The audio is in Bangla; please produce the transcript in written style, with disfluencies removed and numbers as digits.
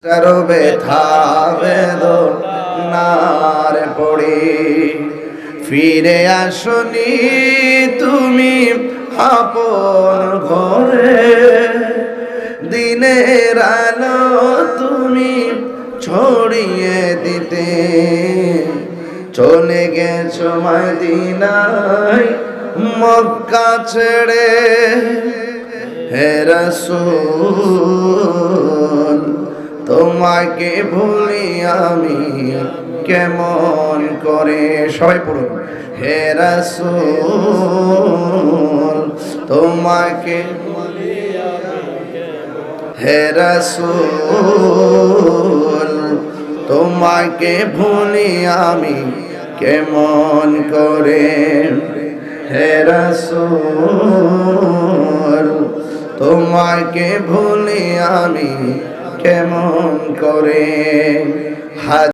করবে বেদনার পড়ে ফিরে আসনি তুমি আপন ঘরে, দিনের আলো তুমি ছড়িয়ে দিতে চলে গেছো মদিনায় মক্কা ছেড়ে। হে রাসূল তোমাকে ভুলি আমি কেমন করে, সবাই পড়ুন। হে রাসূল তোমাকে, হে রাসূল তোমাকে ভুলি আমি কেমন করে। হে রাসূল তোমাকে ভুলি আমি কেমন করে।